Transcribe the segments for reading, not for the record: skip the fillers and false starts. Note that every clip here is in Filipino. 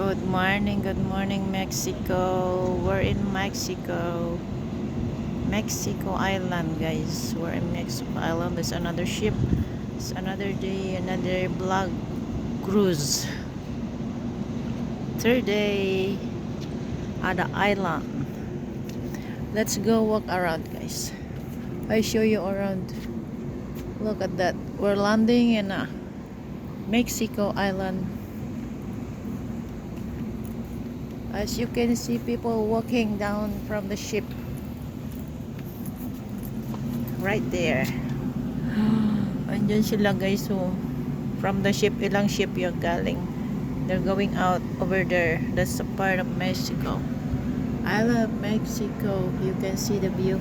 Good morning, Mexico. We're in Mexico. Mexico Island, guys. We're in Mexico Island. There's another ship. It's another day, another vlog cruise. Third day at the island. Let's go walk around, guys. I show you around. Look at that. We're landing in Mexico Island. As you can see, people walking down from the ship. Right there. Andyan sila, guys. So, from the ship, ilang ship yung galing. They're going out over there. That's a part of Mexico. I love Mexico. You can see the view.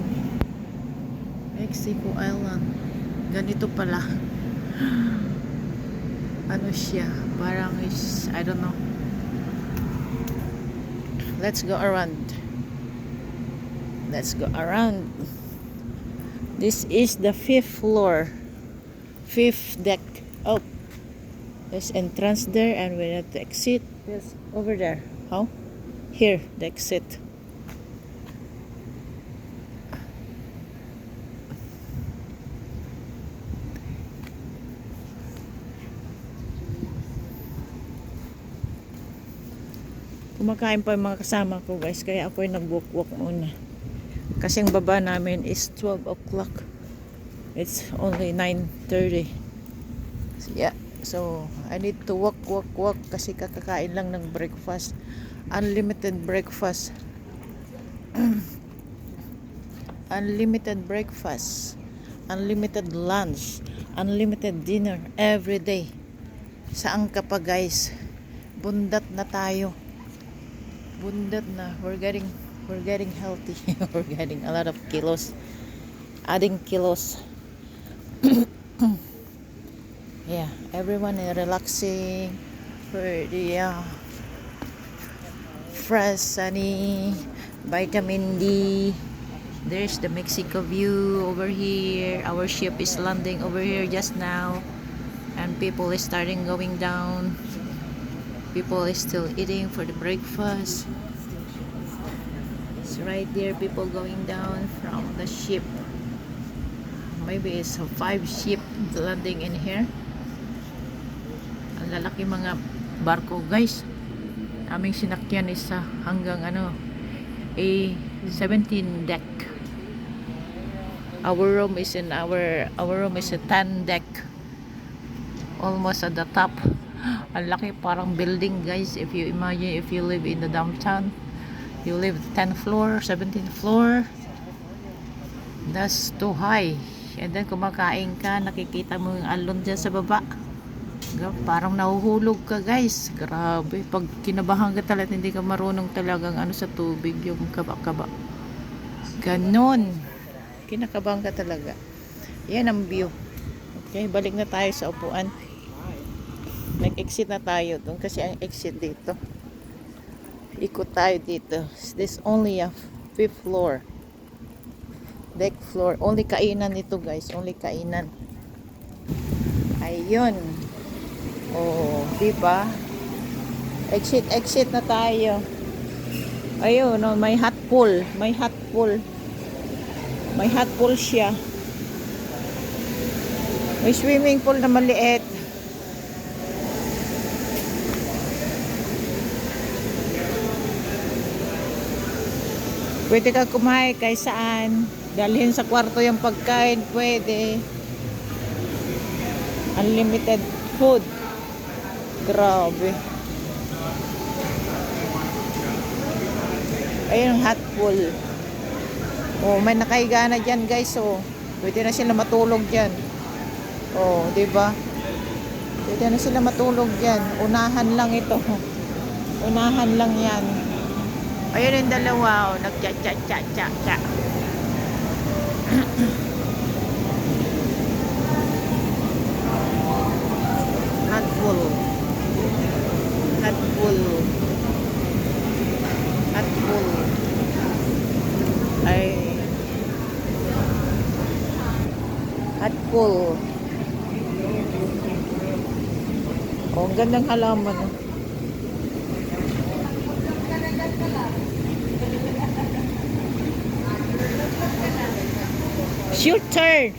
Mexico Island. Ganito pala. Ano siya? Parang is, I don't know. Let's go around. Let's go around. This is the 5th floor. 5th deck. Oh. There's entrance there and we have to exit. Yes, over there. How? Here, the exit. Kumakain pa yung mga kasama ko, guys, kaya ako yung nag-walk-walk muna. Kasi ang baba namin is 12 o'clock. It's only 9:30. So, yeah. So, I need to walk kasi kakakain lang ng breakfast. Unlimited breakfast. Unlimited breakfast. Unlimited lunch. Unlimited dinner every day. Saan ka pa, guys? Bundat na tayo. Bundat na. We're getting healthy. We're getting a lot of kilos. Adding kilos. Yeah, everyone is relaxing for the fresh sunny vitamin D. There's the Mexico view over here. Our ship is landing over here just now, and people is starting going down. People is still eating for the breakfast. It's right there, people going down from the ship. Maybe it's 5 ship landing in here. Ang lalaki mga barko, guys. Aming sinakyan is hanggang a 17 deck. Our room is a 10 deck. Almost at the top. Ang laki, parang building, guys. If you imagine, if you live in the downtown, you live 10th floor, 17th floor. That's too high. And then kumakain ka, nakikita mo yung alon dyan sa baba. Parang nahuhulog ka, guys. Grabe. Pag kinabahan ka talaga, hindi ka marunong talagang sa tubig, yung kaba-kaba. Ganon. Kinakabahan ka talaga. Yan ang view. Okay, balik na tayo sa upuan. Nag-exit na tayo doon kasi ang exit dito. Ikot tayo dito. This only a 5th floor. Deck floor. Only kainan ito, guys. Only kainan. Ayun. Oh, diba? Exit na tayo. Ayun, no, may hot pool. May hot pool. May hot pool siya. May swimming pool na maliit. Pwede ka kumain kahit saan. Dalhin sa kwarto yung pagkain. Pwede. Unlimited food. Grabe. Ayun, hot pool. Oh, may nakahiga na dyan, guys. Oh, pwede na sila matulog dyan. Oh, diba? Pwede na sila matulog dyan. Unahan lang ito. Unahan lang yan. Ayun yung dalawa. Oh, nag-cha-cha-cha-cha-cha. Hot pool. Hot pool. Hot pool. Ay. Hot pool. Oh, ang gandang halaman. It's your turn.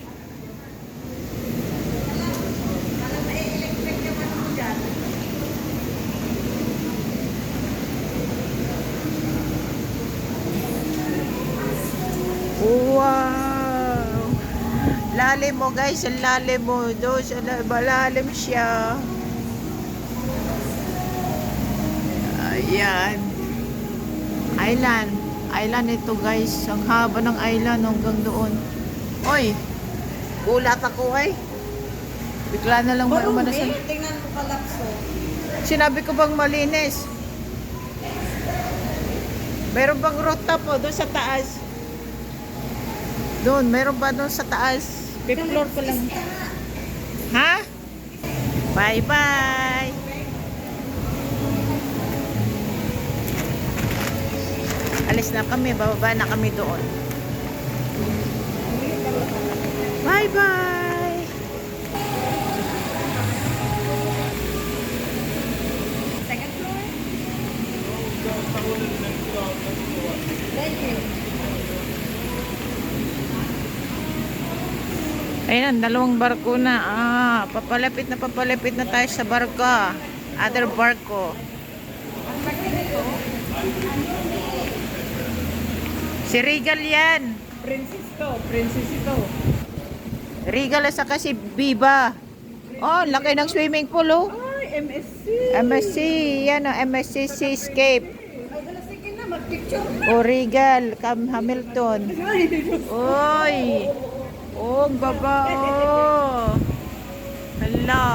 Wow! Lalim mo guys, ang lalim mo. Doon sa malalim siya. Ayan. Island. Island ito guys. Ang haba ng island hanggang doon. Oy! Gulat ako eh. Bigla na lang may umano sa... Tingnan mo kalapso. Sinabi ko bang malinis? Meron bang rooftop po doon sa taas? Doon, meron ba doon sa taas? Fifth floor pa lang. Ha? Bye-bye! Alis na kami, bababa na kami doon. Bye-bye! Second floor? Thank you. Ayun, dalawang barko na. Papalapit na tayo sa barko. Other barko. Si Regal yan. Princess ito. Regal at saka si Biba. Oh, laki ng swimming pool oh. Ay, MSC. MSC, yan oh, MSC Seascape. Ay, sige na, mag-picture na. O Regal, Cam Hamilton. Oy! Oh, ang baba oh. Hala.